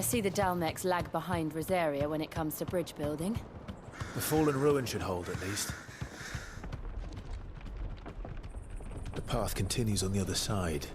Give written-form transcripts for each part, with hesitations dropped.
see the Dalmex lag behind Rosaria when it comes to bridge building. The fallen ruin should hold, at least. The path continues on the other side.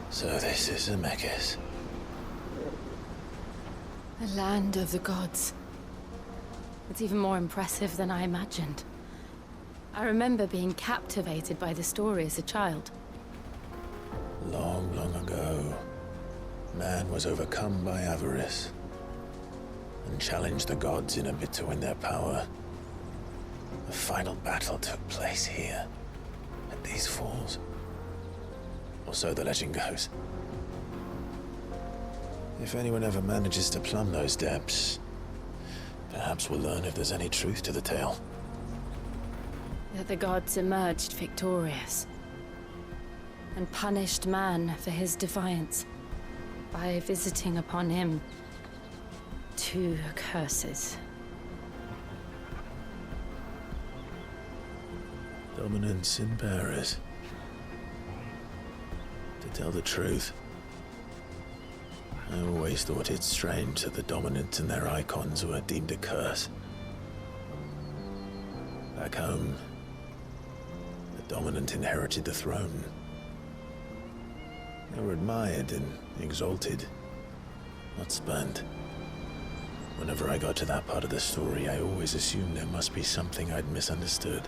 So this is Eikons. The land of the gods. It's even more impressive than I imagined. I remember being captivated by the story as a child. Long, long ago, man was overcome by avarice and challenged the gods in a bid to win their power. The final battle took place here, at these falls. Or so the legend goes. If anyone ever manages to plumb those depths, perhaps we'll learn if there's any truth to the tale. That the gods emerged victorious and punished man for his defiance by visiting upon him 2 curses. Dominance in bearers. To tell the truth, I always thought it strange that the dominant and their Eikons were deemed a curse. Back home, the dominant inherited the throne. They were admired and exalted, not spurned. Whenever I got to that part of the story, I always assumed there must be something I'd misunderstood.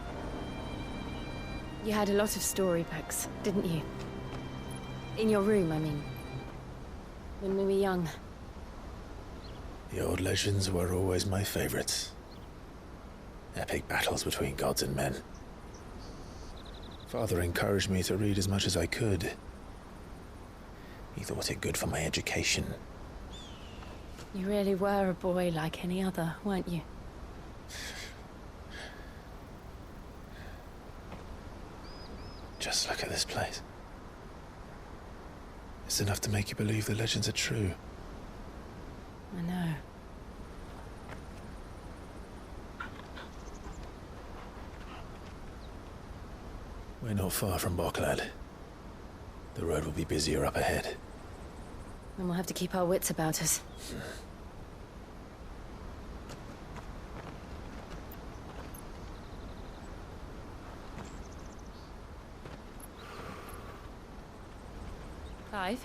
You had a lot of storybooks, didn't you? In your room, I mean. When we were young. The old legends were always my favorites. Epic battles between gods and men. Father encouraged me to read as much as I could. He thought it good for my education. You really were a boy like any other, weren't you? Just look at this place. It's enough to make you believe the legends are true. I know. We're not far from Boklad. The road will be busier up ahead. Then we'll have to keep our wits about us. Clive?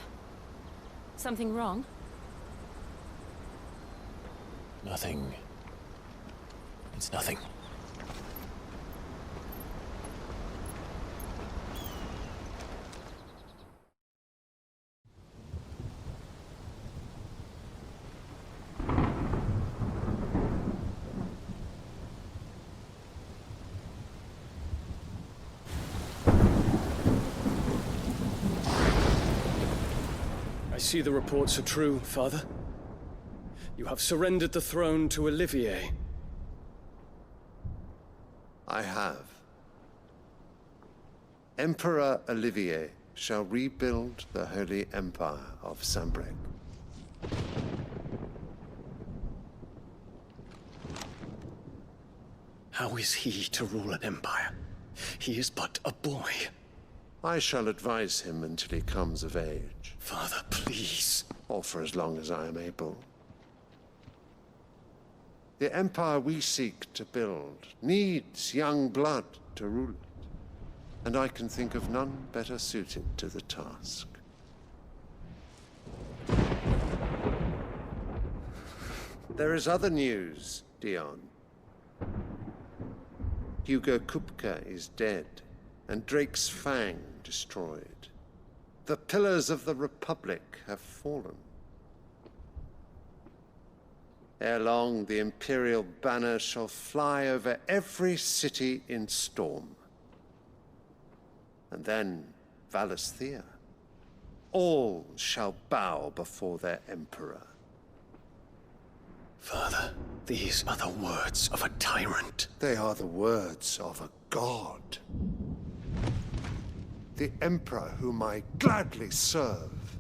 Something wrong? Nothing. It's nothing. I see the reports are true, Father. You have surrendered the throne to Olivier. I have. Emperor Olivier shall rebuild the Holy Empire of Sanbreque. How is he to rule an empire? He is but a boy. I shall advise him until he comes of age, Father, please. or for as long as I am able. The empire we seek to build needs young blood to rule it, and I can think of none better suited to the task. There is other news, Dion. Hugo Kupka is dead, and Drake's Fang destroyed. The pillars of the Republic have fallen. Ere long, the Imperial banner shall fly over every city in Storm. And then Valisthea. All shall bow before their Emperor. Father, these are the words of a tyrant. They are the words of a god. The Emperor whom I gladly serve.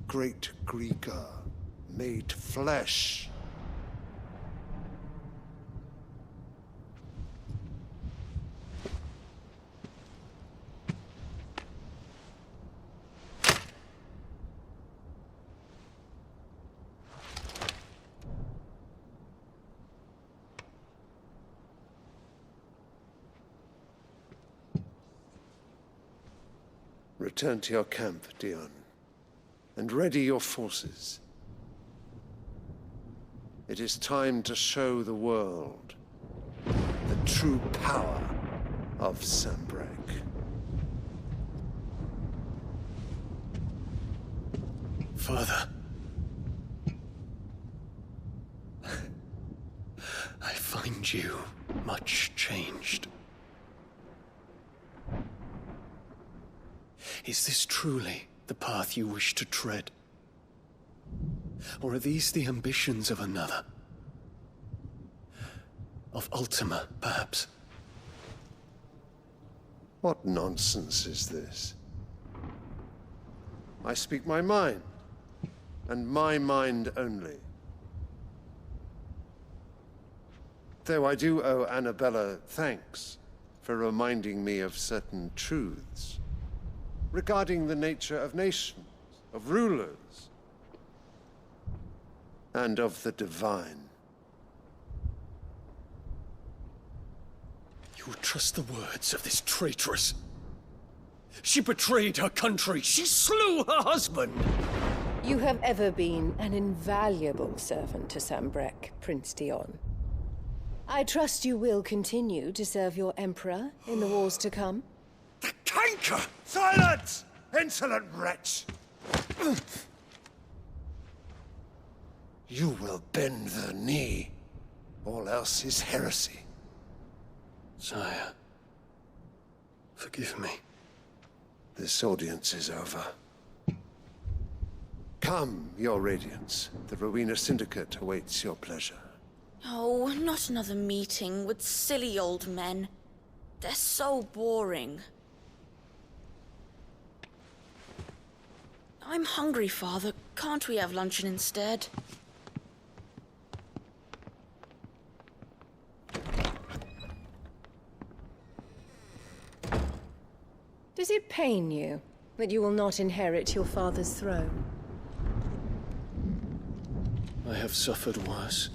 Great Greeker, made flesh. Return to your camp, Dion, and ready your forces. It is time to show the world the true power of Sanbreque. Father. I find you much changed. Is this truly the path you wish to tread? Or are these the ambitions of another? Of Ultima, perhaps? What nonsense is this? I speak my mind, and my mind only. Though I do owe Annabella thanks for reminding me of certain truths regarding the nature of nations, of rulers, and of the divine. You would trust the words of this traitress? She betrayed her country. She slew her husband. You have ever been an invaluable servant to Sanbreque, Prince Dion. I trust you will continue to serve your Emperor in the wars to come. The canker! Silence! Insolent wretch! You will bend the knee. All else is heresy. Sire, forgive me. This audience is over. Come, your Radiance. The Rowena Syndicate awaits your pleasure. Oh, not another meeting with silly old men. They're so boring. I'm hungry, Father. Can't we have luncheon instead? Does it pain you that you will not inherit your father's throne? I have suffered worse.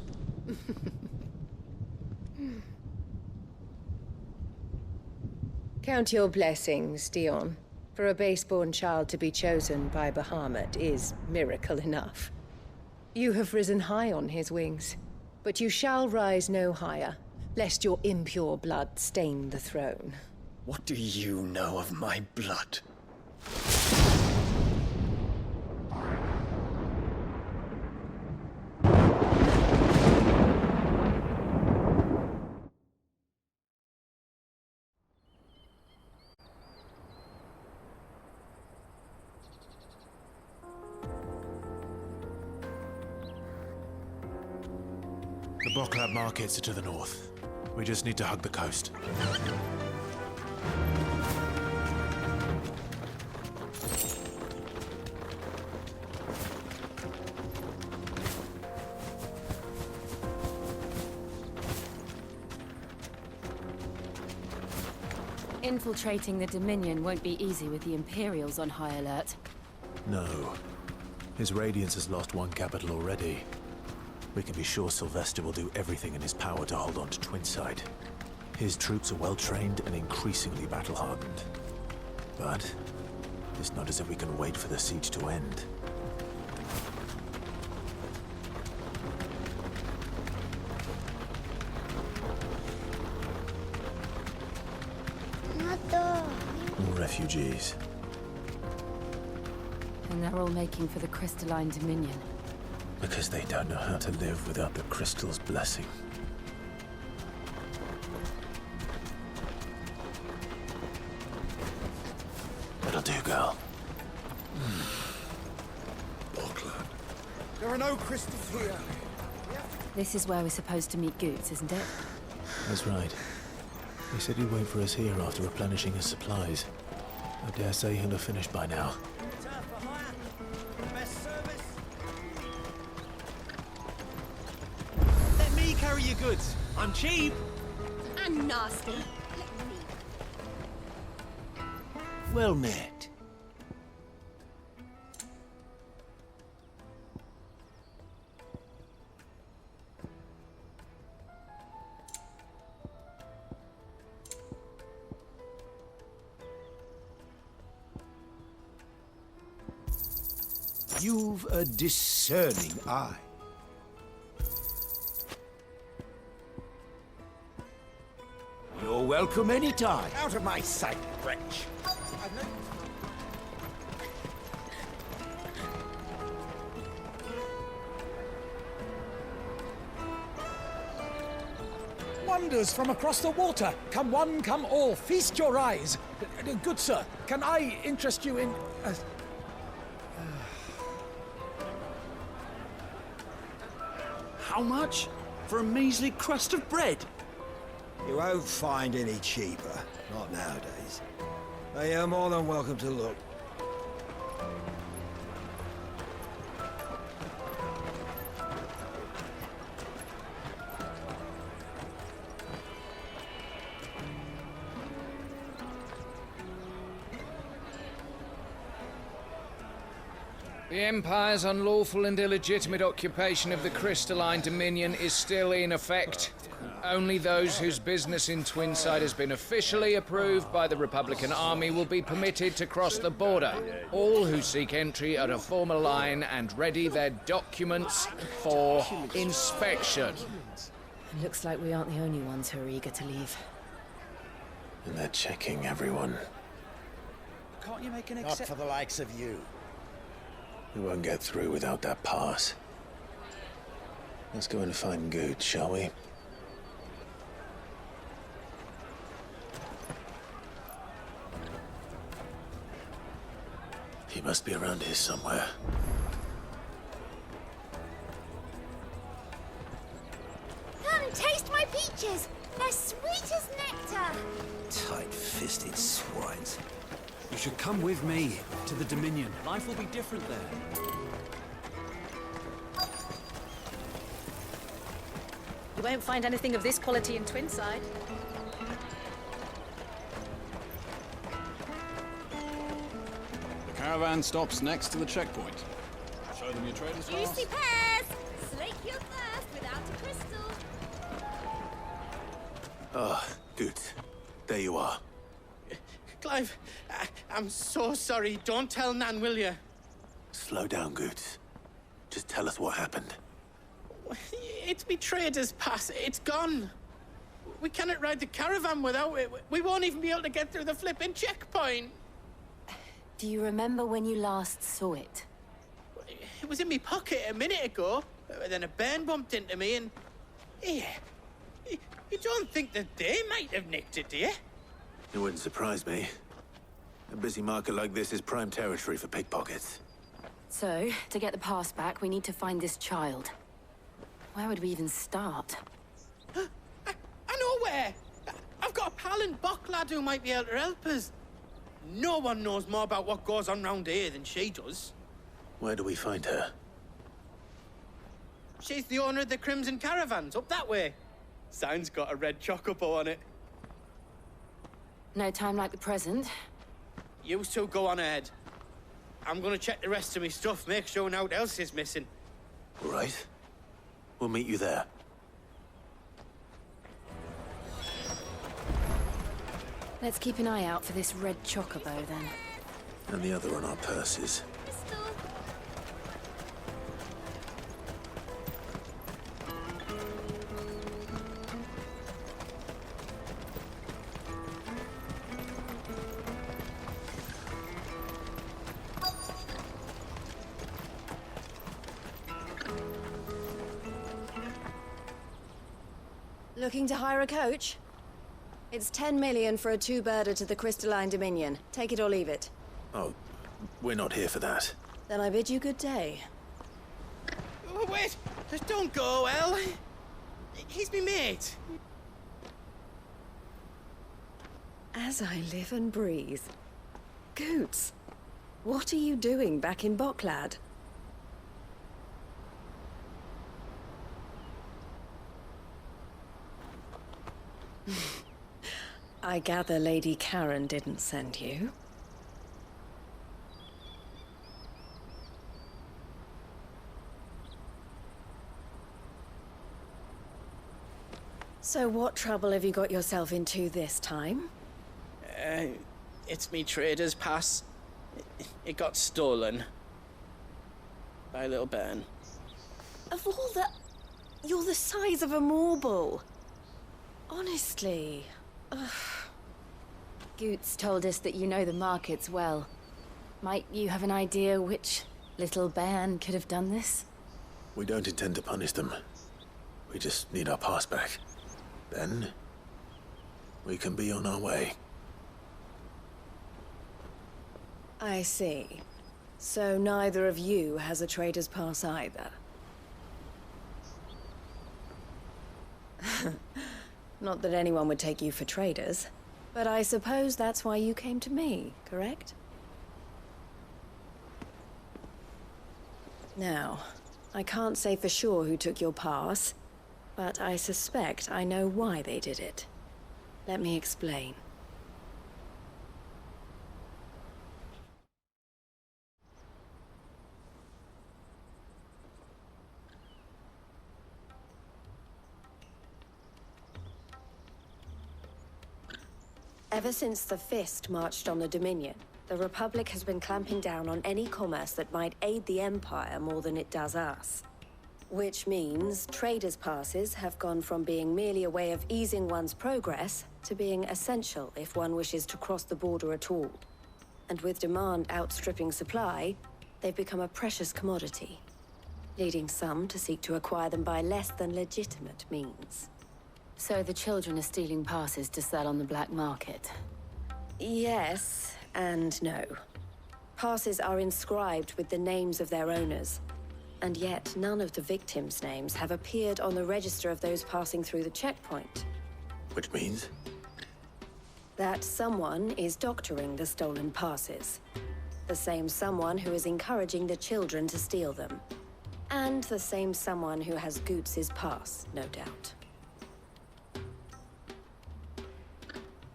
Count your blessings, Dion. For a base-born child to be chosen by Bahamut is miracle enough. You have risen high on his wings, but you shall rise no higher, lest your impure blood stain the throne. What do you know of my blood? The Boklab markets are to the north. We just need to hug the coast. Infiltrating the Dominion won't be easy with the Imperials on high alert. No. His Radiance has lost one capital already. We can be sure Sylvester will do everything in his power to hold on to Twinside. His troops are well-trained and increasingly battle-hardened. But it's not as if we can wait for the siege to end. More refugees. And they're all making for the Crystalline Dominion. Because they don't know how to live without the crystal's blessing. That'll do, girl. There are no crystals here. This is where we're supposed to meet Goots, isn't it? That's right. He said he'd wait for us here after replenishing his supplies. I dare say he'll have finished by now. Let me carry your goods. I'm cheap. And nasty. Well met. You've a discerning eye. You're welcome anytime. Out of my sight, wretch. Wonders from across the water. Come one, come all. Feast your eyes. Good sir, can I interest you in... How much? For a measly crust of bread? You won't find any cheaper. Not nowadays. They are more than welcome to look. The Empire's unlawful and illegitimate occupation of the crystalline dominion is still in effect. Only those whose business in Twinside has been officially approved by the Republican Army will be permitted to cross the border. All who seek entry are to form a line and ready their documents for inspection. Looks like we aren't the only ones who are eager to leave. And they're checking everyone. Can't you make an Not for the likes of you. We won't get through without that pass. Let's go and find Good, shall we? He must be around here somewhere. Come, taste my peaches. They're sweet as nectar. Tight-fisted swines. You should come with me to the Dominion. Life will be different there. You won't find anything of this quality in Twinside. The caravan stops next to the checkpoint. Show them your trader's pass. Juicy pears. Slake your thirst without a crystal. Ah, good. There you are. Clive, I'm so sorry. Don't tell Nan, will you? Slow down, Goots. Just tell us what happened. It's me trader's pass. It's gone. We cannot ride the caravan without it. We won't even be able to get through the flipping checkpoint. Do you remember when you last saw it? It was in my pocket a minute ago. Then a bairn bumped into me and... Yeah. You don't think that they might have nicked it, do you? It wouldn't surprise me. A busy market like this is prime territory for pickpockets. So, to get the pass back, we need to find this child. Where would we even start? I know where! I've got a pal in Bock lad who might be able to help us. No one knows more about what goes on round here than she does. Where do we find her? She's the owner of the Crimson Caravans, up that way. Sign's got a red chocobo on it. No time like the present. You two go on ahead. I'm gonna check the rest of my stuff, make sure naught else is missing. All right. We'll meet you there. Let's keep an eye out for this red chocobo, then. And the other on our purses. Looking to hire a coach? It's 10 million for a two-birder to the Crystalline Dominion. Take it or leave it. Oh, we're not here for that. Then I bid you good day. Oh, wait! Don't go, El. He's me mate. As I live and breathe. Goots, what are you doing back in Boklad? I gather Lady Karen didn't send you. So what trouble have you got yourself into this time? It's me trader's pass. It got stolen. By a little bairn. Of all the... You're the size of a marble. Honestly. Ugh. Goots told us that you know the markets well. Might you have an idea which little bairn could have done this? We don't intend to punish them. We just need our pass back. Then, we can be on our way. I see. So neither of you has a trader's pass either. Not that anyone would take you for traders, but I suppose that's why you came to me, correct? Now, I can't say for sure who took your pass, but I suspect I know why they did it. Let me explain. Ever since the Fist marched on the Dominion, the Republic has been clamping down on any commerce that might aid the Empire more than it does us. Which means traders' passes have gone from being merely a way of easing one's progress to being essential if one wishes to cross the border at all. And with demand outstripping supply, they've become a precious commodity, leading some to seek to acquire them by less than legitimate means. So the children are stealing passes to sell on the black market? Yes, and no. Passes are inscribed with the names of their owners, and yet none of the victims' names have appeared on the register of those passing through the checkpoint. Which means? That someone is doctoring the stolen passes. The same someone who is encouraging the children to steal them. And the same someone who has Goots' pass, no doubt.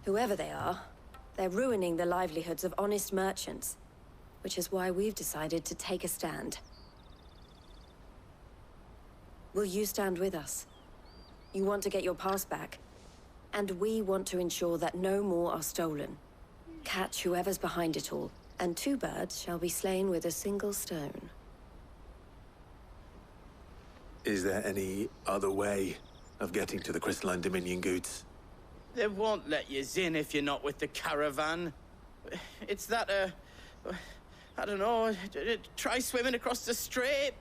Whoever they are, they're ruining the livelihoods of honest merchants, which is why we've decided to take a stand. Will you stand with us? You want to get your pass back, and we want to ensure that no more are stolen. Catch whoever's behind it all, and two birds shall be slain with a single stone. Is there any other way of getting to the Crystalline Dominion, Goots? They won't let you in if you're not with the caravan. It's that, I don't know, try swimming across the strait.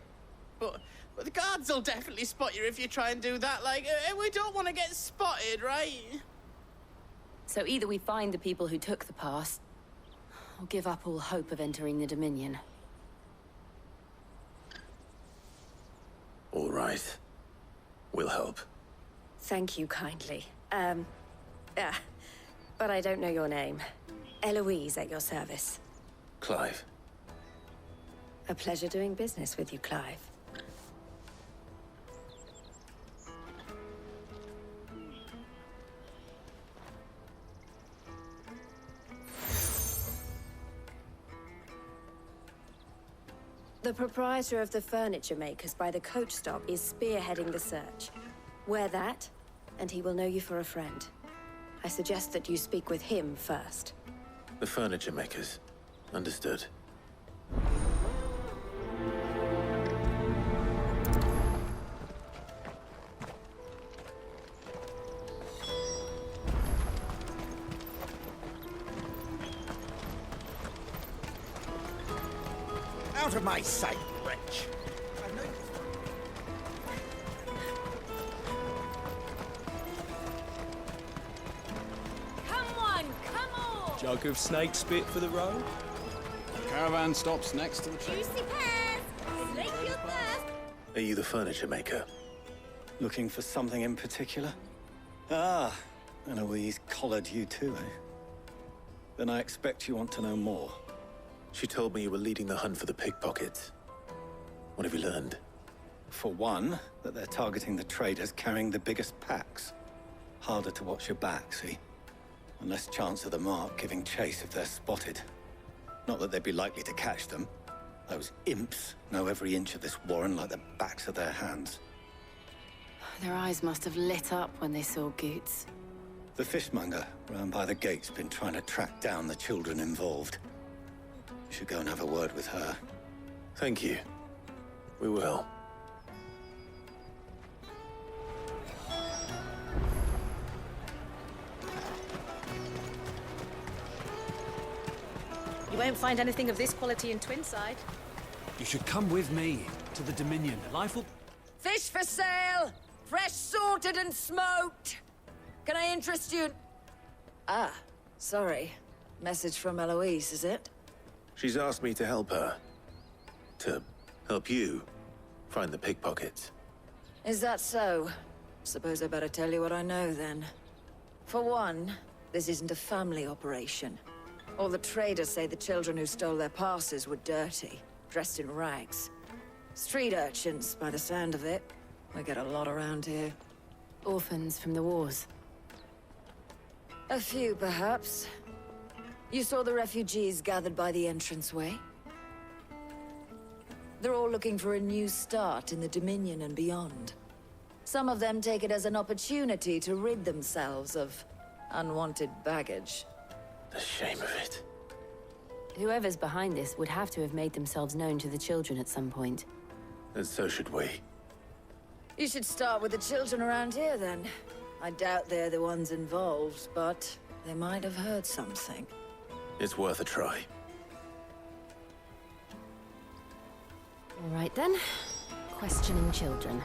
But the guards will definitely spot you if you try and do that. Like, we don't want to get spotted, right? So either we find the people who took the pass, or give up all hope of entering the Dominion. All right. We'll help. Thank you kindly. But I don't know your name. Eloise at your service. Clive. A pleasure doing business with you, Clive. The proprietor of the furniture makers by the coach stop is spearheading the search. Wear that, and he will know you for a friend. I suggest that you speak with him first. The furniture makers. Understood. Out of my sight, wretch! Jug of snake spit for the road? The caravan stops next to the checkpoint. Juicy pears! Slake your thirst! Are you the furniture maker? Looking for something in particular? Ah, Eloise collared you too, eh? Then I expect you want to know more. She told me you were leading the hunt for the pickpockets. What have you learned? For one, that they're targeting the traders carrying the biggest packs. Harder to watch your back, see? And less chance of the mark giving chase if they're spotted. Not that they'd be likely to catch them. Those imps know every inch of this warren like the backs of their hands. Their eyes must have lit up when they saw Goots. The fishmonger round by the gate's been trying to track down the children involved. You should go and have a word with her. Thank you. We will. You won't find anything of this quality in Twinside. You should come with me to the Dominion. Life will... Fish for sale! Fresh sorted and smoked! Can I interest you? Ah, sorry. Message from Eloise, is it? She's asked me to help her. To help you find the pickpockets. Is that so? Suppose I better tell you what I know, then. For one, this isn't a family operation. All the traders say the children who stole their passes were dirty, dressed in rags. Street urchins, by the sound of it. We get a lot around here. Orphans from the wars. A few, perhaps. You saw the refugees gathered by the entranceway? They're all looking for a new start in the Dominion and beyond. Some of them take it as an opportunity to rid themselves of unwanted baggage. The shame of it. Whoever's behind this would have to have made themselves known to the children at some point. And so should we. You should start with the children around here, then. I doubt they're the ones involved, but they might have heard something. It's worth a try. All right, then. Questioning children.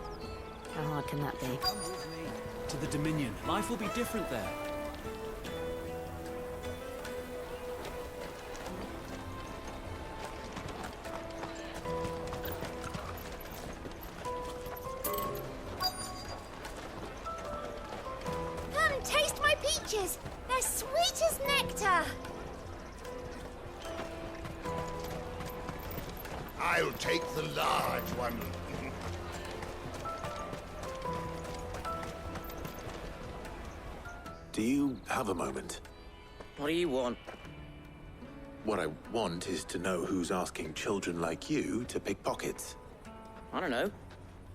How hard can that be? Come with me to the Dominion. Life will be different there. Come, taste my peaches! They're sweet as nectar! I'll take the large one. Do you have a moment? What do you want? What I want is to know who's asking children like you to pick pockets. I don't know.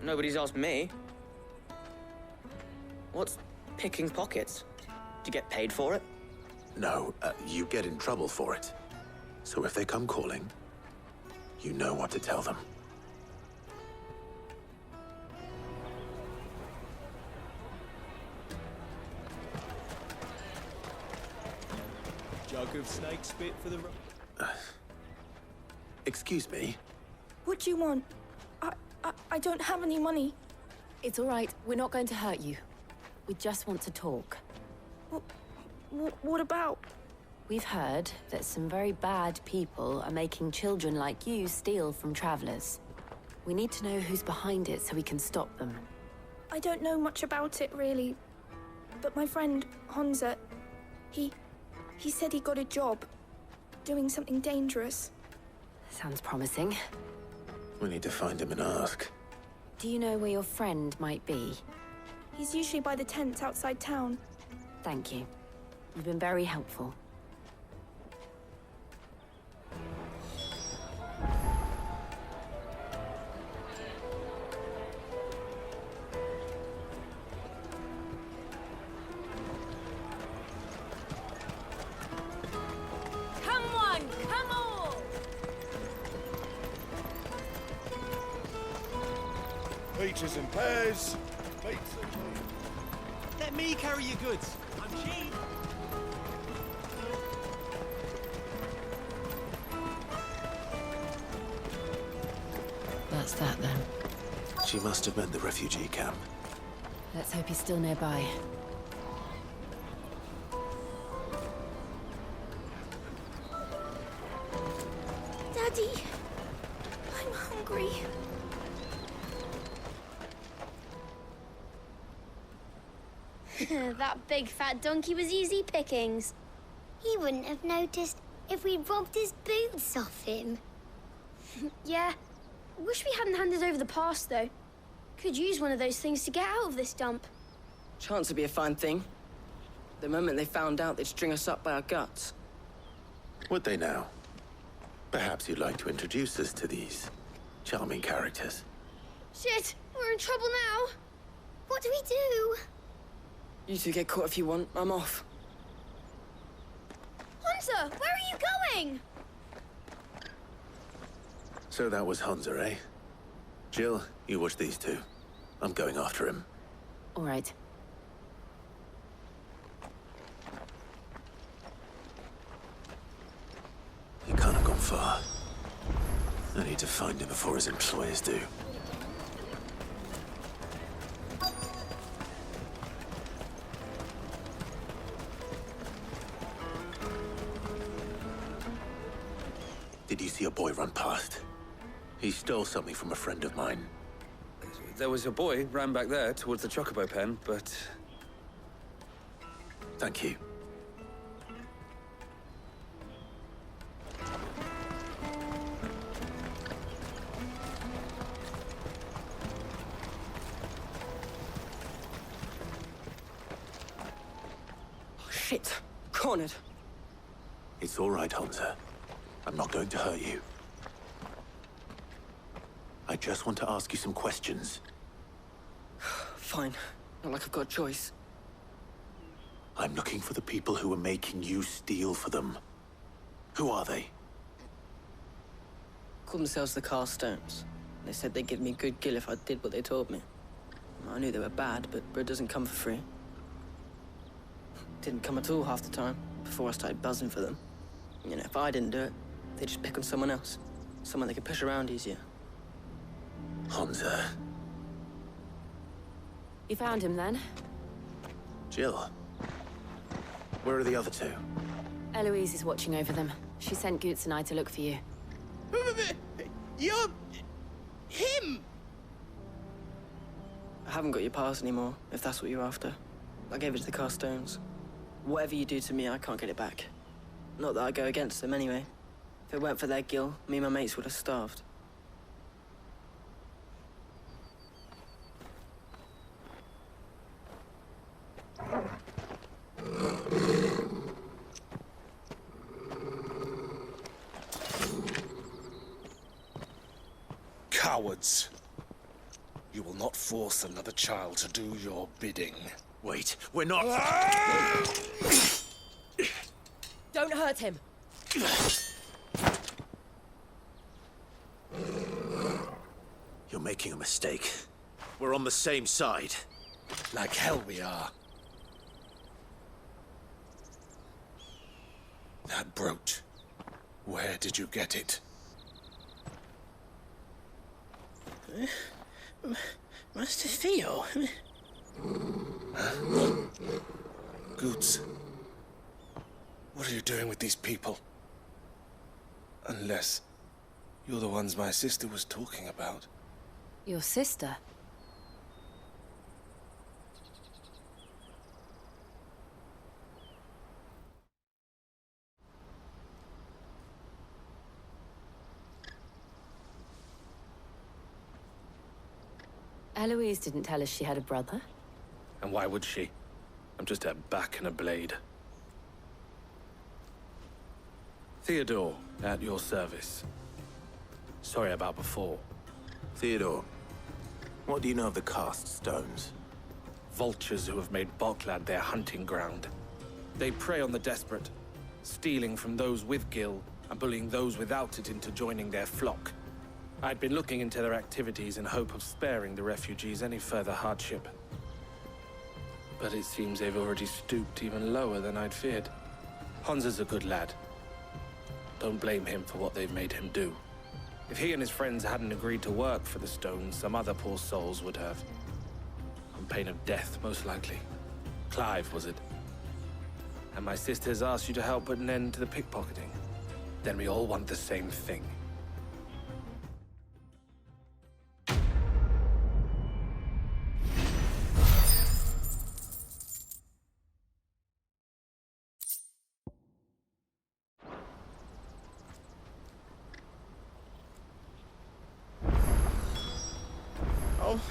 Nobody's asked me. What's picking pockets? Do you get paid for it? No, you get in trouble for it. So if they come calling, you know what to tell them. Jug of snake spit for the road. Excuse me? What do you want? I don't have any money. It's all right. We're not going to hurt you. We just want to talk. What about? We've heard that some very bad people are making children like you steal from travelers. We need to know who's behind it so we can stop them. I don't know much about it, really. But my friend, Honza, he said he got a job. Doing something dangerous. Sounds promising. We need to find him and ask. Do you know where your friend might be? He's usually by the tents outside town. Thank you. You've been very helpful. Come on, come on! Peaches and pears. Pizza. Let me carry your goods. I'm cheap. That's that, then. She must have meant the refugee camp. Let's hope he's still nearby. hungry. That big fat donkey was easy pickings. He wouldn't have noticed if we'd robbed his boots off him. Yeah. Wish we hadn't handed over the pass, though. Could use one of those things to get out of this dump. Chance would be a fine thing. The moment they found out, they'd string us up by our guts. Would they now? Perhaps you'd like to introduce us to these charming characters. Shit! We're in trouble now! What do we do? You two get caught if you want. I'm off. Hunter, where are you going? So that was Hunter, eh? Jill, you watch these two. I'm going after him. All right. He can't have gone far. I need to find him before his employers do. Did you see a boy run past? He stole something from a friend of mine. There was a boy ran back there towards the chocobo pen, but... Thank you. Oh, shit. Cornered. It's all right, Hunter. I'm not going to hurt you. I just want to ask you some questions. Fine. Not like I've got a choice. I'm looking for the people who are making you steal for them. Who are they? Called themselves the Carstones. They said they'd give me a good gill if I did what they told me. I knew they were bad, but bread doesn't come for free. Didn't come at all half the time, before I started buzzing for them. You know, if I didn't do it, they'd just pick on someone else. Someone they could push around easier. Hunter. You found him then? Jill. Where are the other two? Eloise is watching over them. She sent Goots and I to look for you. You're... him! I haven't got your pass anymore, if that's what you're after. I gave it to the Carstones. Whatever you do to me, I can't get it back. Not that I go against them anyway. If it weren't for their gill, me and my mates would have starved. Cowards. You will not force another child to do your bidding. Wait, we're not... Don't hurt him. You're making a mistake. We're on the same side. Like hell we are. That brooch. Where did you get it? Master Theo. Goots. What are you doing with these people? Unless you're the ones my sister was talking about. Your sister? Eloise didn't tell us she had a brother. And why would she? I'm just her back and a blade. Theodore, at your service. Sorry about before. Theodore, what do you know of the Cast Stones? Vultures who have made Balklad their hunting ground. They prey on the desperate, stealing from those with gil and bullying those without it into joining their flock. I'd been looking into their activities in hope of sparing the refugees any further hardship. But it seems they've already stooped even lower than I'd feared. Hansa's a good lad. Don't blame him for what they've made him do. If he and his friends hadn't agreed to work for the Stones, some other poor souls would have. On pain of death, most likely. Clive, was it? And my sisters asked you to help put an end to the pickpocketing. Then we all want the same thing. now.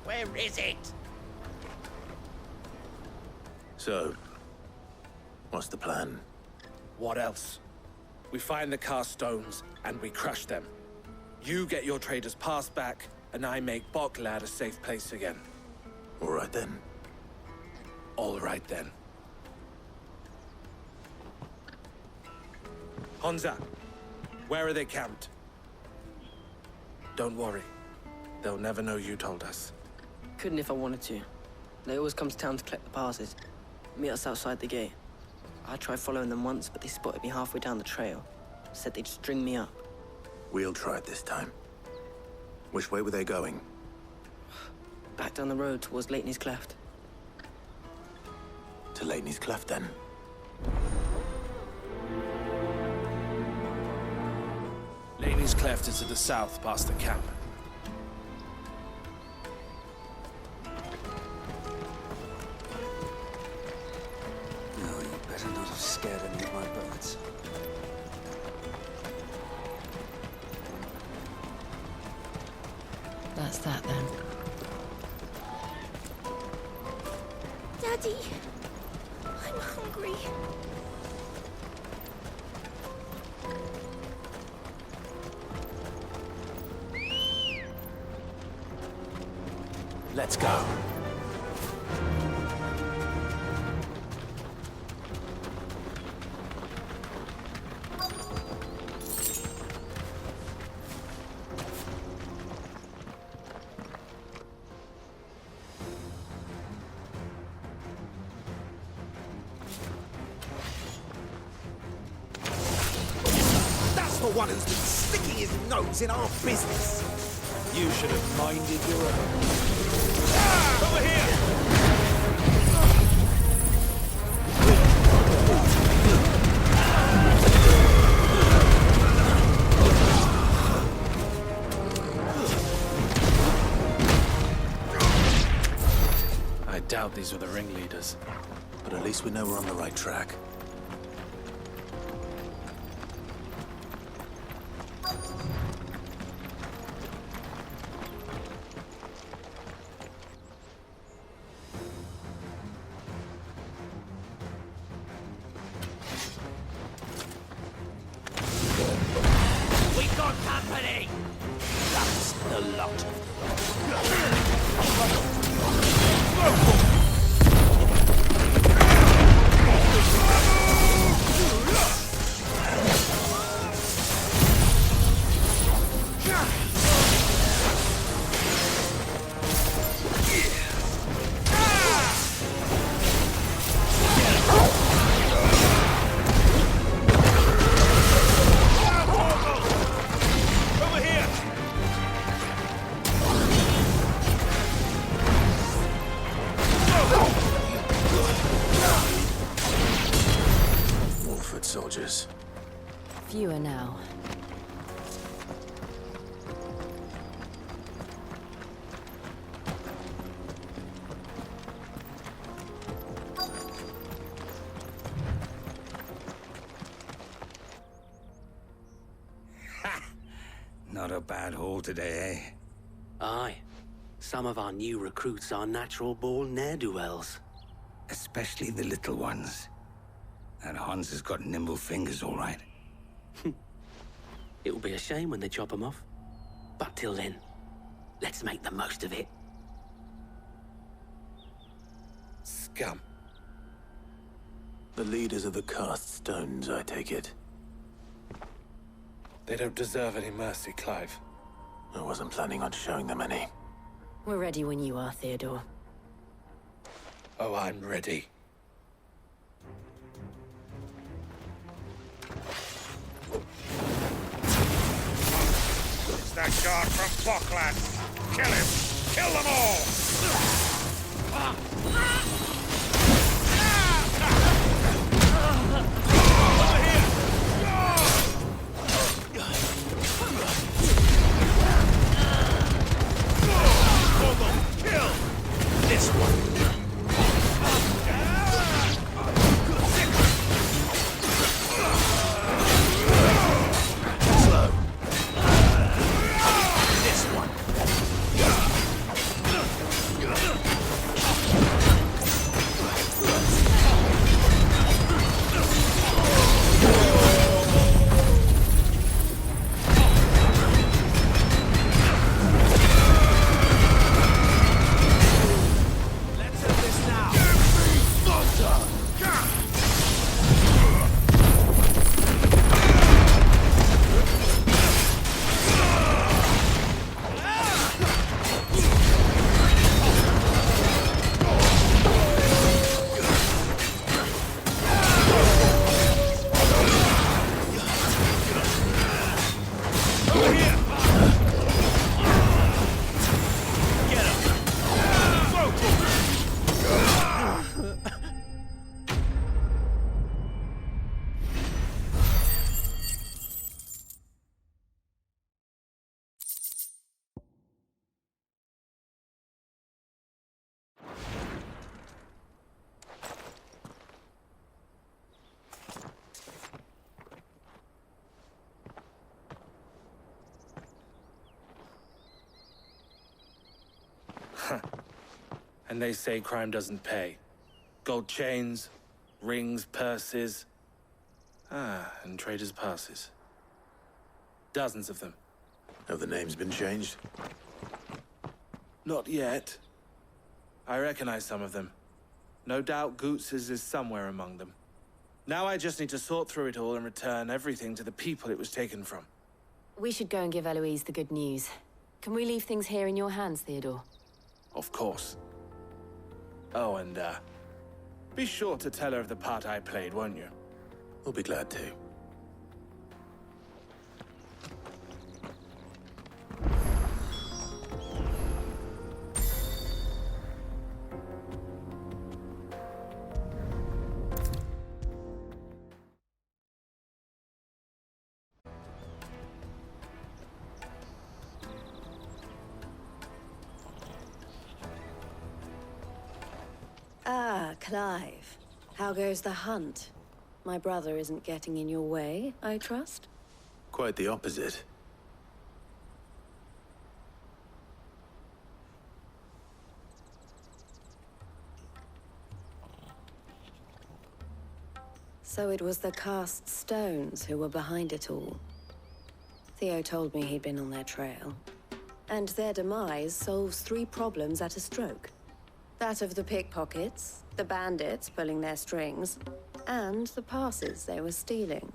Where is it? So, what's the plan? What else? We find the cast stones, and we crush them. You get your trader's pass back, and I make Boklad a safe place again. All right then. All right then. Honza, where are they camped? Don't worry. They'll never know you told us. Couldn't if I wanted to. They always come to town to collect the passes. Meet us outside the gate. I tried following them once, but they spotted me halfway down the trail. Said they'd string me up. We'll try it this time. Which way were they going? Back down the road towards Leitney's Cleft. To Leitney's Cleft, then? Leitney's Cleft is to the south, past the camp. No, you better not have scared any of my birds. That's that, then. Daddy, I'm hungry. Let's go. That's the one who's been sticking his nose in our business. You should have minded your own. Over here! I doubt these were the ringleaders. But at least we know we're on the right track. We got company! That's the lot. Soldiers. Fewer now. Not a bad haul today, eh? Aye. Some of our new recruits are natural-born ne'er-do-wells. Especially the little ones. That Hans has got nimble fingers, all right. It'll be a shame when they chop them off. But till then, let's make the most of it. Scum. The leaders of the cast stones, I take it. They don't deserve any mercy, Clive. I wasn't planning on showing them any. We're ready when you are, Theodore. Oh, I'm ready. It's that guard from Boklad. Kill him! Kill them all! Kill! This one. Slow. This one. And they say crime doesn't pay. Gold chains, rings, purses. And traders' passes. Dozens of them. Have the names been changed? Not yet. I recognize some of them. No doubt Goots's is somewhere among them. Now I just need to sort through it all and return everything to the people it was taken from. We should go and give Eloise the good news. Can we leave things here in your hands, Theodore? Of course. Oh, and, be sure to tell her of the part I played, won't you? We'll be glad to. Ah, Clive. How goes the hunt? My brother isn't getting in your way, I trust? Quite the opposite. So it was the cast stones who were behind it all. Theo told me he'd been on their trail. And their demise solves 3 problems at a stroke. That of the pickpockets, the bandits pulling their strings, and the passes they were stealing.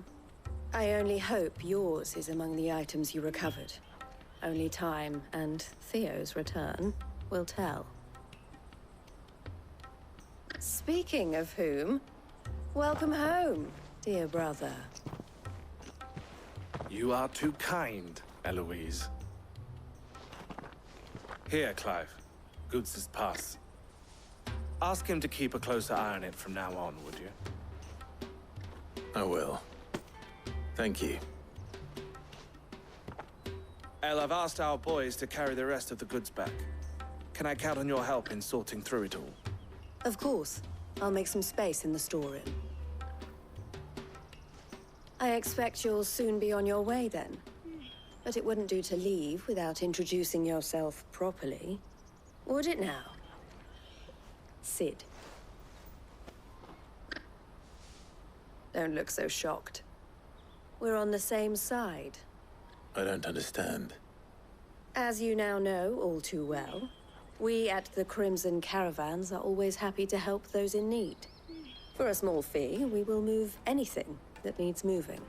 I only hope yours is among the items you recovered. Only time and Theo's return will tell. Speaking of whom, welcome home, dear brother. You are too kind, Eloise. Here, Clive. Goots's pass. Ask him to keep a closer eye on it from now on, would you? I will. Thank you. El, I've asked our boys to carry the rest of the goods back. Can I count on your help in sorting through it all? Of course. I'll make some space in the storeroom. I expect you'll soon be on your way then. But it wouldn't do to leave without introducing yourself properly. Would it now? Sid. Don't look so shocked. We're on the same side. I don't understand. As you now know all too well, we at the Crimson Caravans are always happy to help those in need. For a small fee, we will move anything that needs moving.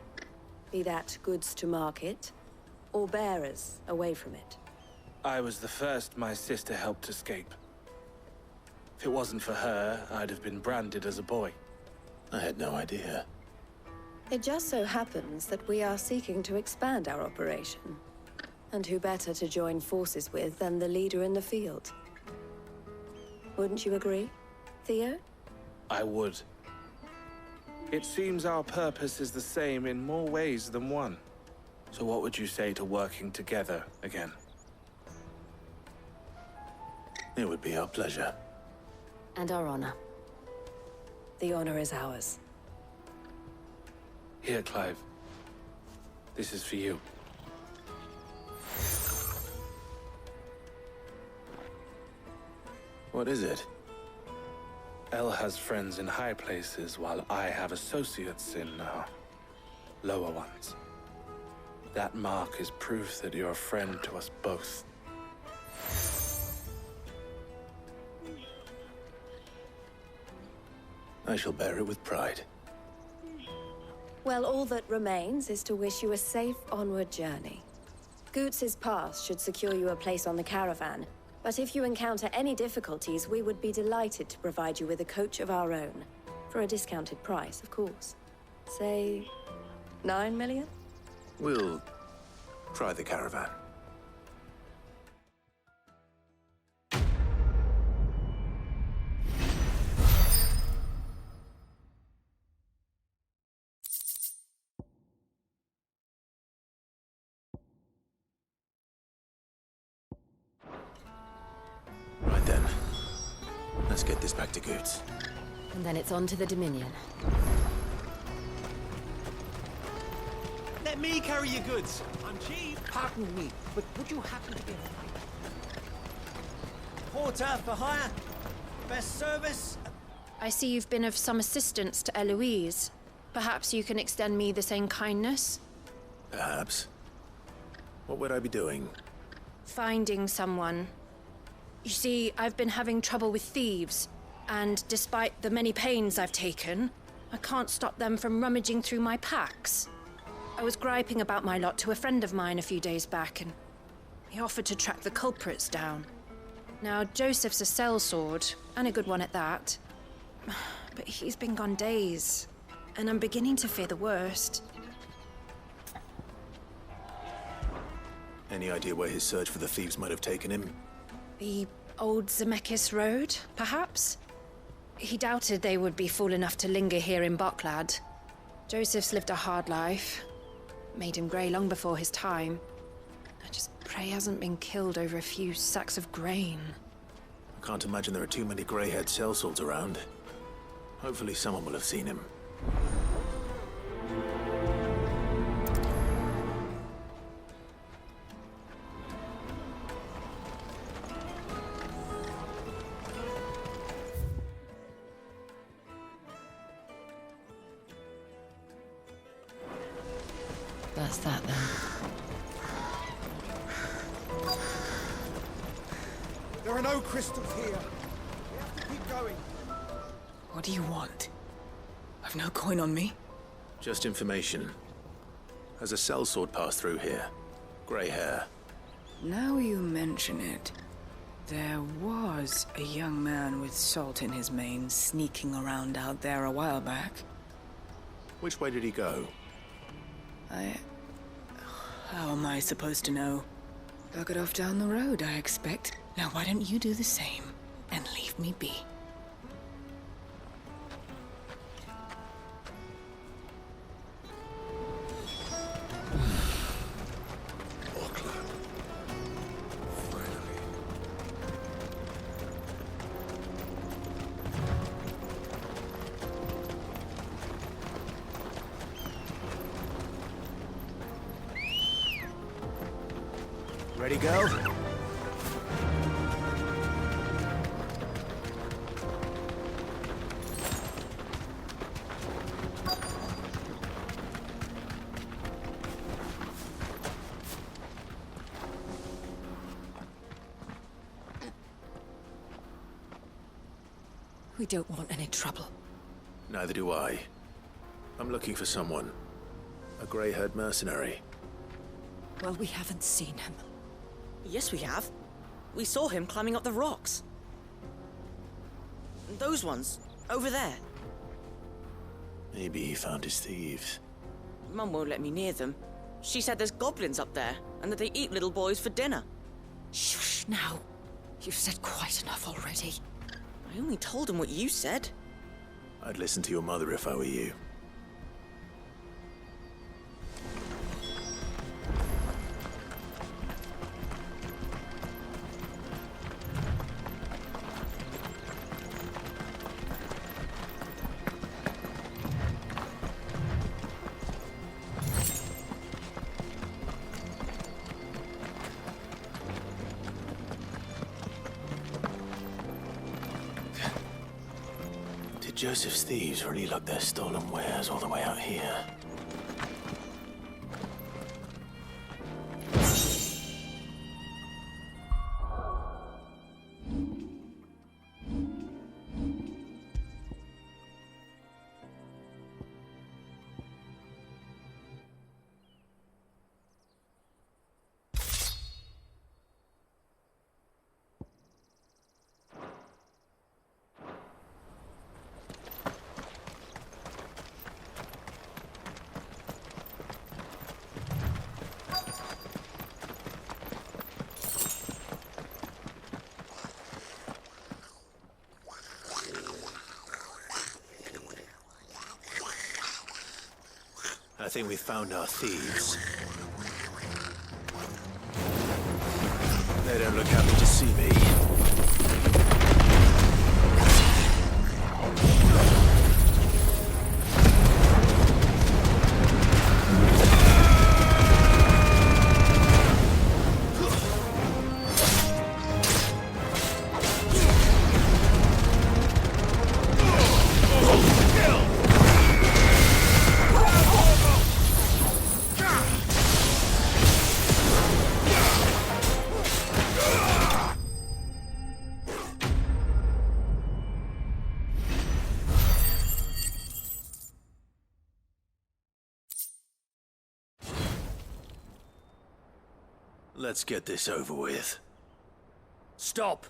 Be that goods to market, or bearers away from it. I was the first my sister helped escape. If it wasn't for her, I'd have been branded as a boy. I had no idea. It just so happens that we are seeking to expand our operation. And who better to join forces with than the leader in the field? Wouldn't you agree, Theo? I would. It seems our purpose is the same in more ways than one. So what would you say to working together again? It would be our pleasure. And our honor. The honor is ours. Here, Clive. This is for you. What is it? El has friends in high places, while I have associates in, lower ones. That mark is proof that you're a friend to us both. I shall bear it with pride. Well, all that remains is to wish you a safe onward journey. Goots's pass should secure you a place on the caravan, but if you encounter any difficulties, we would be delighted to provide you with a coach of our own. For a discounted price, of course. Say, 9 million? We'll try the caravan. Right then. Let's get this back to Goots. And then it's on to the Dominion. Let me carry your goods. I'm cheap. Pardon me, but would you happen to be a fighter? Porter for hire. Best service. I see you've been of some assistance to Eloise. Perhaps you can extend me the same kindness? Perhaps. What would I be doing? Finding someone. You see, I've been having trouble with thieves, and despite the many pains I've taken, I can't stop them from rummaging through my packs. I was griping about my lot to a friend of mine a few days back, and he offered to track the culprits down. Now, Joseph's a sellsword, and a good one at that. But he's been gone days, and I'm beginning to fear the worst. Any idea where his search for the thieves might have taken him? The old Zemeckis Road, perhaps? He doubted they would be fool enough to linger here in Boklad. Joseph's lived a hard life. Made him grey long before his time. I just pray he hasn't been killed over a few sacks of grain. I can't imagine there are too many grey-haired sellswords around. Hopefully someone will have seen him. That's that then. There are no crystals here. We have to keep going. What do you want? I've no coin on me. Just information. Has a sellsword passed through here? Grey hair. Now you mention it, there was a young man with salt in his mane sneaking around out there a while back. Which way did he go? How am I supposed to know? Dug it off down the road, I expect. Now why don't you do the same and leave me be? Ready, go? We don't want any trouble. Neither do I. I'm looking for someone. A grey-haired mercenary. Well, we haven't seen him. Yes, we have. We saw him climbing up the rocks. Those ones, over there. Maybe he found his thieves. Mum won't let me near them. She said there's goblins up there, and that they eat little boys for dinner. Shush, now. You've said quite enough already. I only told him what you said. I'd listen to your mother if I were you. Joseph's thieves really lug their stolen wares all the way out here. I think we've found our thieves. They don't look happy to see me. Let's get this over with. Stop!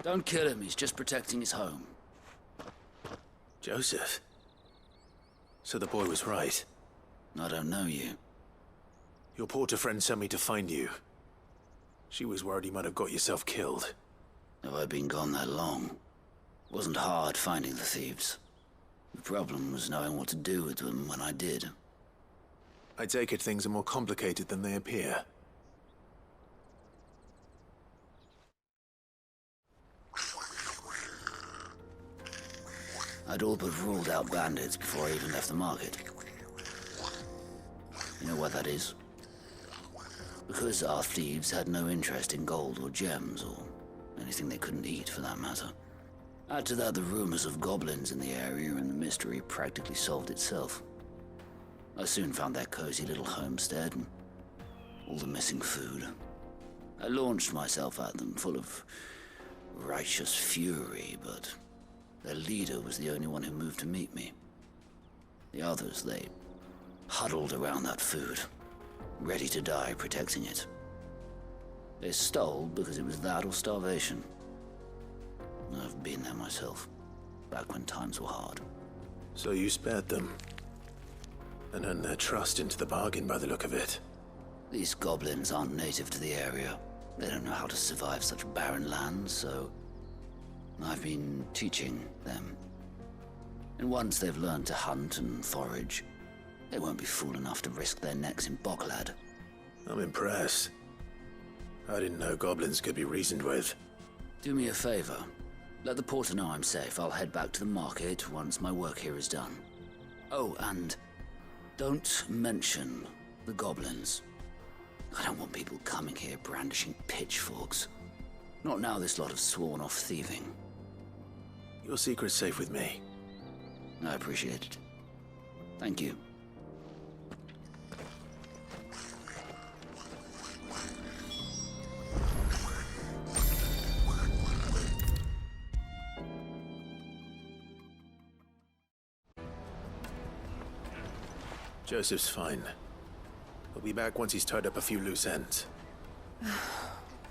Don't kill him, he's just protecting his home. Joseph? So the boy was right? I don't know you. Your porter friend sent me to find you. She was worried you might have got yourself killed. Have I been gone that long? It wasn't hard finding the thieves. The problem was knowing what to do with them when I did. I take it things are more complicated than they appear. I'd all but ruled out bandits before I even left the market. You know why that is? Because our thieves had no interest in gold or gems, or anything they couldn't eat for that matter. Add to that the rumors of goblins in the area, and the mystery practically solved itself. I soon found their cozy little homestead and all the missing food. I launched myself at them, full of righteous fury, but their leader was the only one who moved to meet me. The others, they huddled around that food, ready to die protecting it. They stole because it was that or starvation. I've been there myself, back when times were hard. So you spared them, and earned their trust into the bargain by the look of it. These goblins aren't native to the area. They don't know how to survive such barren lands, so I've been teaching them. And once they've learned to hunt and forage, they won't be fool enough to risk their necks in Boklad. I'm impressed. I didn't know goblins could be reasoned with. Do me a favor. Let the porter know I'm safe. I'll head back to the market once my work here is done. Oh, and don't mention the goblins. I don't want people coming here brandishing pitchforks. Not now this lot have sworn off thieving. Your secret's safe with me. I appreciate it. Thank you. Joseph's fine. He'll be back once he's tied up a few loose ends.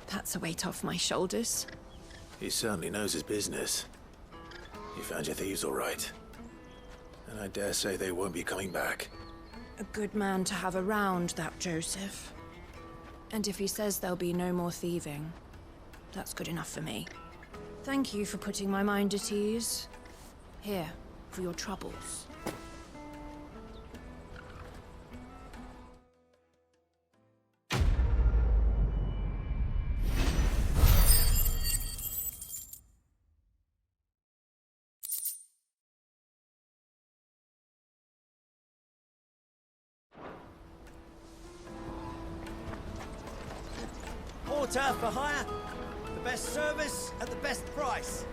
That's a weight off my shoulders. He certainly knows his business. You found your thieves all right. And I dare say they won't be coming back. A good man to have around, that Joseph. And if he says there'll be no more thieving, that's good enough for me. Thank you for putting my mind at ease. Here, for your troubles. Porter for hire. The best service at the best price.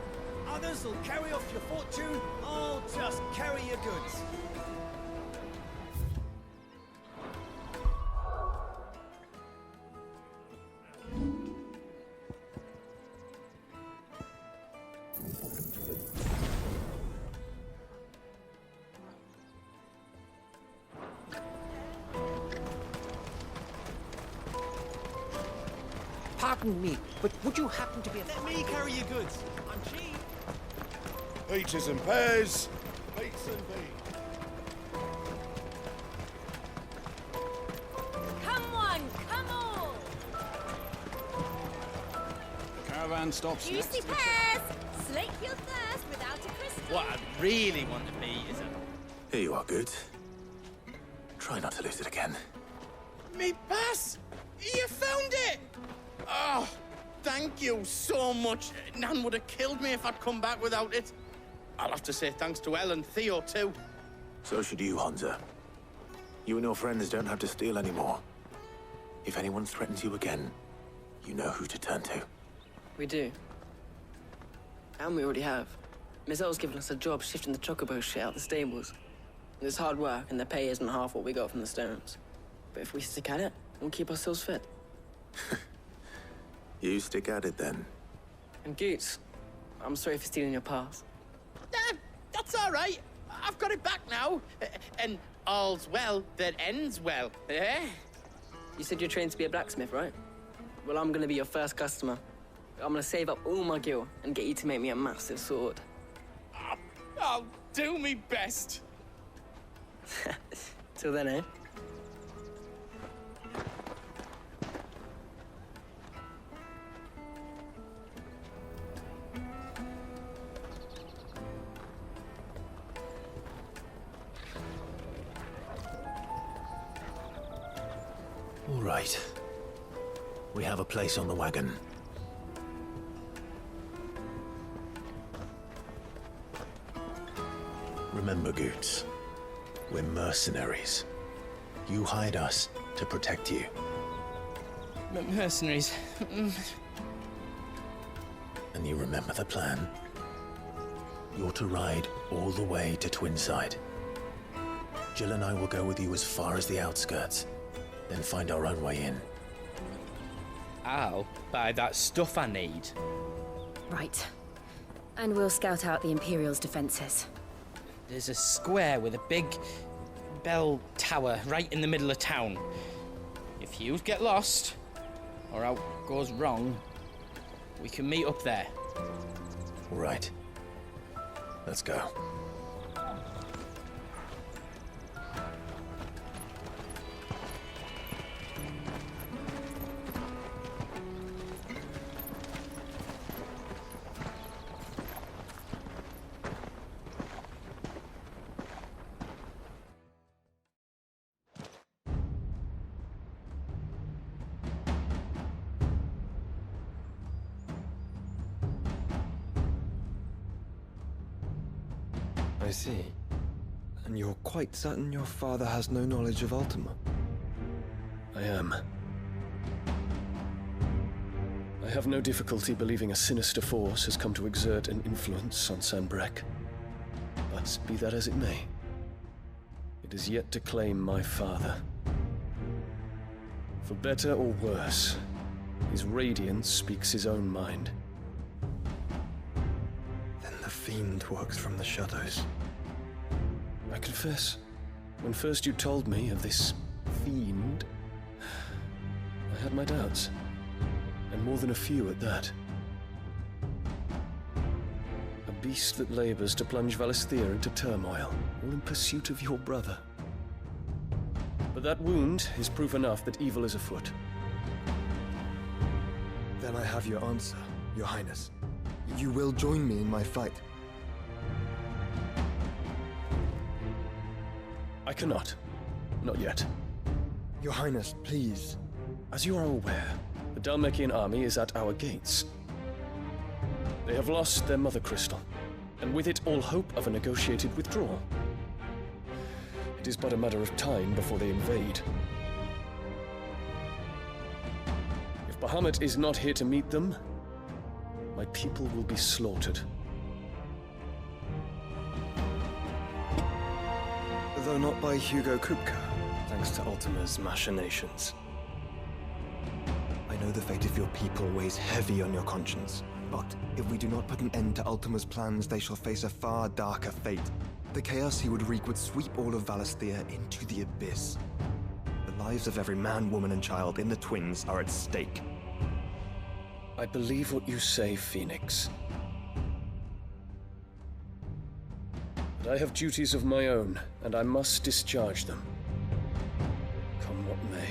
Others will carry off your fortune. I'll just carry your goods. Pardon me, but would you happen to be a... Let me carry your goods. I'm cheap. Peaches and pears. Peaches and beans. Come on, come on! The caravan stops next Juicy to the pears! Slake your thirst without a crystal. What I really want to be is a... Here you are, good. Try not to lose it again. Me pass! You found it! Oh, thank you so much. Nan would have killed me if I'd come back without it. I'll have to say thanks to Elle and Theo, too. So should you, Hansa. You and your friends don't have to steal anymore. If anyone threatens you again, you know who to turn to. We do. And we already have. Miss Elle's given us a job shifting the chocobo shit out the stables. It's hard work, and the pay isn't half what we got from the Stones. But if we stick at it, we'll keep ourselves fit. You stick at it, then. And Goots, I'm sorry for stealing your pass. That's all right. I've got it back now. And all's well that ends well, eh? You said you're trained to be a blacksmith, right? Well, I'm gonna be your first customer. I'm gonna save up all my gil and get you to make me a massive sword. I'll do me best. Till then, eh? All right. We have a place on the wagon. Remember, Goots, we're mercenaries. You hired us to protect you. Mercenaries. And you remember the plan? You're to ride all the way to Twinside. Jill and I will go with you as far as the outskirts, then find our own way in. I'll buy that stuff I need. Right. And we'll scout out the Imperial's defenses. There's a square with a big bell tower right in the middle of town. If you get lost, or out goes wrong, we can meet up there. All right. Let's go. I see. And you're quite certain your father has no knowledge of Ultima? I am. I have no difficulty believing a sinister force has come to exert an influence on Sanbreque. But be that as it may, it is yet to claim my father. For better or worse, his radiance speaks his own mind. Then the fiend works from the shadows. I confess, when first you told me of this fiend, I had my doubts, and more than a few at that. A beast that labors to plunge Valisthea into turmoil, all in pursuit of your brother. But that wound is proof enough that evil is afoot. Then I have your answer, Your Highness. You will join me in my fight. I cannot. Not yet. Your Highness, please. As you are aware, the Dhalmekian army is at our gates. They have lost their mother crystal, and with it all hope of a negotiated withdrawal. It is but a matter of time before they invade. If Bahamut is not here to meet them, my people will be slaughtered. Though not by Hugo Kupka, thanks to Ultima's machinations. I know the fate of your people weighs heavy on your conscience, but if we do not put an end to Ultima's plans, they shall face a far darker fate. The chaos he would wreak would sweep all of Valisthea into the abyss. The lives of every man, woman, and child in the Twins are at stake. I believe what you say, Phoenix. But I have duties of my own, and I must discharge them. Come what may.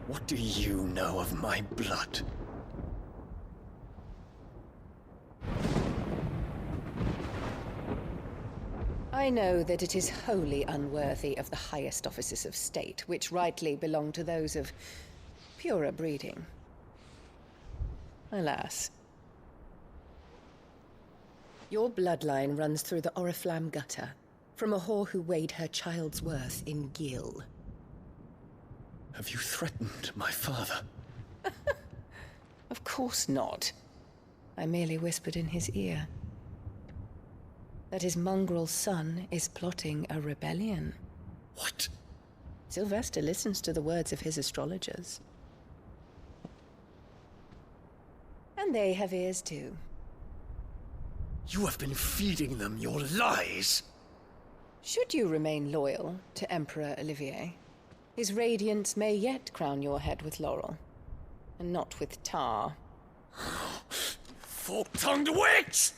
What do you know of my blood? I know that it is wholly unworthy of the highest offices of state, which rightly belong to those of purer breeding. Alas. Your bloodline runs through the Oriflamme gutter, from a whore who weighed her child's worth in gil. Have you threatened my father? Of course not. I merely whispered in his ear that his mongrel son is plotting a rebellion. What? Sylvester listens to the words of his astrologers. And they have ears too. You have been feeding them your lies! Should you remain loyal to Emperor Olivier, his radiance may yet crown your head with laurel, and not with tar. Fork-tongued witch!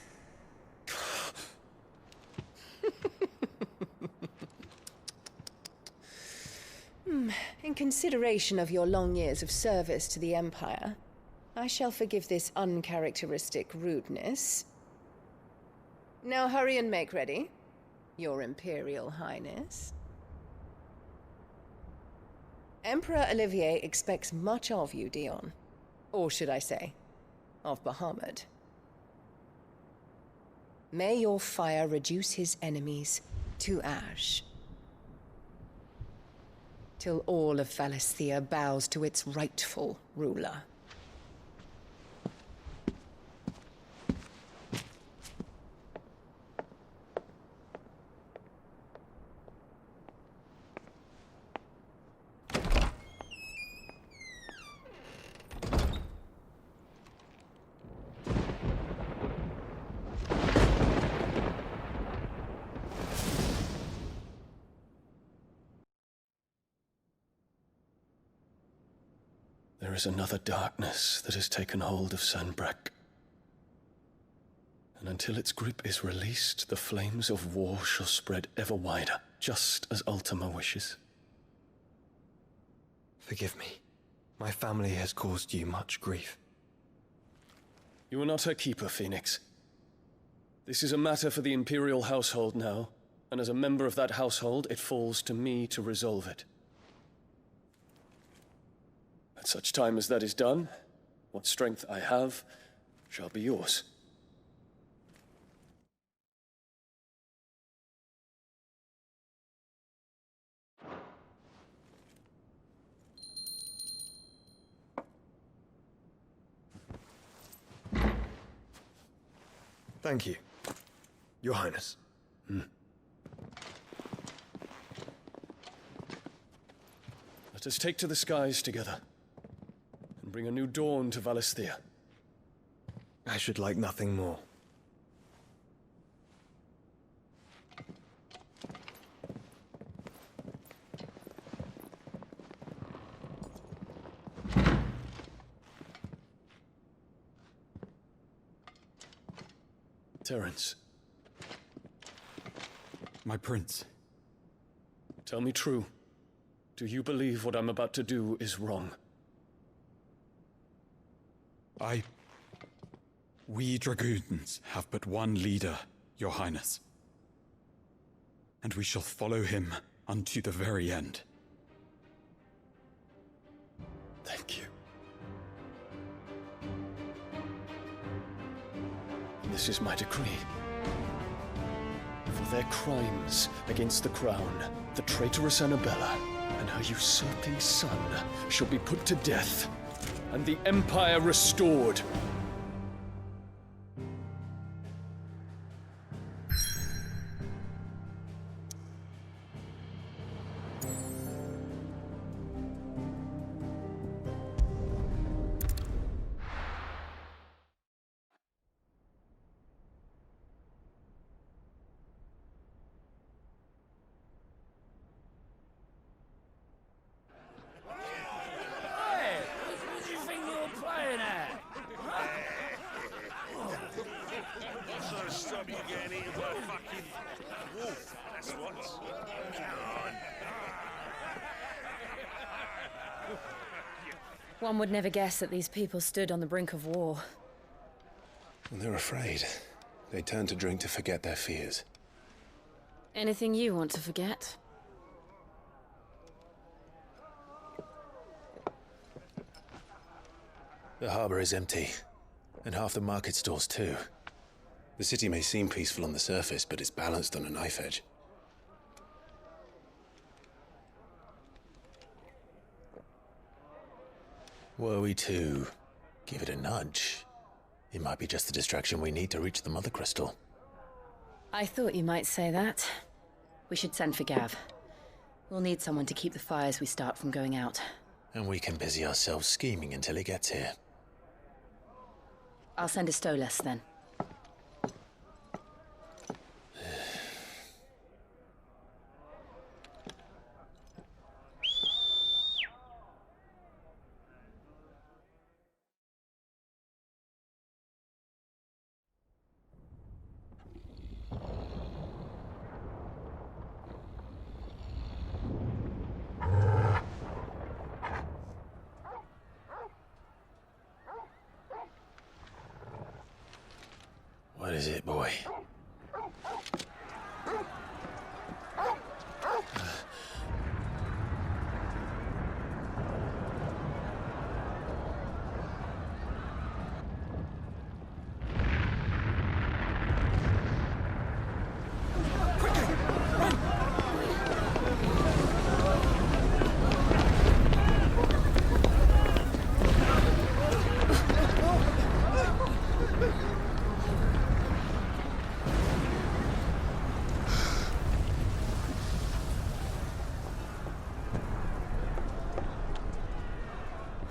In consideration of your long years of service to the Empire, I shall forgive this uncharacteristic rudeness. Now hurry and make ready, Your Imperial Highness. Emperor Olivier expects much of you, Dion. Or should I say, of Bahamut. May your fire reduce his enemies to ash, till all of Valisthea bows to its rightful ruler. There is another darkness that has taken hold of Sanbreque. And until its grip is released, the flames of war shall spread ever wider, just as Ultima wishes. Forgive me. My family has caused you much grief. You are not her keeper, Phoenix. This is a matter for the Imperial household now, and as a member of that household, it falls to me to resolve it. At such time as that is done, what strength I have shall be yours. Thank you, Your Highness. Let us take to the skies together, and bring a new dawn to Valisthea. I should like nothing more. Terence. My prince. Tell me true. Do you believe what I'm about to do is wrong? We dragoons have but one leader, Your Highness. And we shall follow him unto the very end. Thank you. This is my decree. For their crimes against the crown, the traitorous Annabella and her usurping son shall be put to death, and the Empire restored. One would never guess that these people stood on the brink of war. And they're afraid. They turn to drink to forget their fears. Anything you want to forget? The harbor is empty, and half the market stalls too. The city may seem peaceful on the surface, but it's balanced on a knife edge. Were we to give it a nudge, it might be just the distraction we need to reach the Mother Crystal. I thought you might say that. We should send for Gav. We'll need someone to keep the fires we start from going out. And we can busy ourselves scheming until he gets here. I'll send a Stolas then. What is it, boy?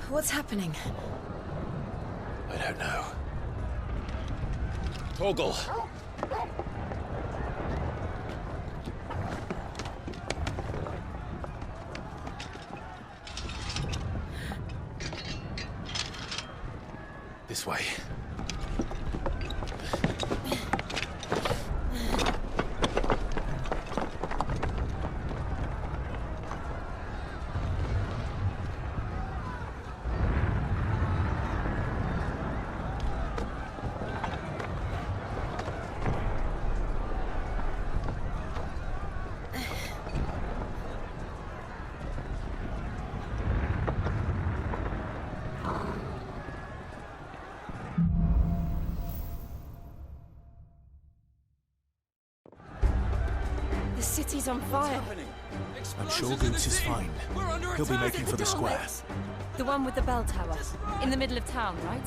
What's happening? I don't know. Torgal! This way. The city's on fire. I'm sure Boots is fine. He'll be making for the square. The one with the bell tower. In the middle of town, right?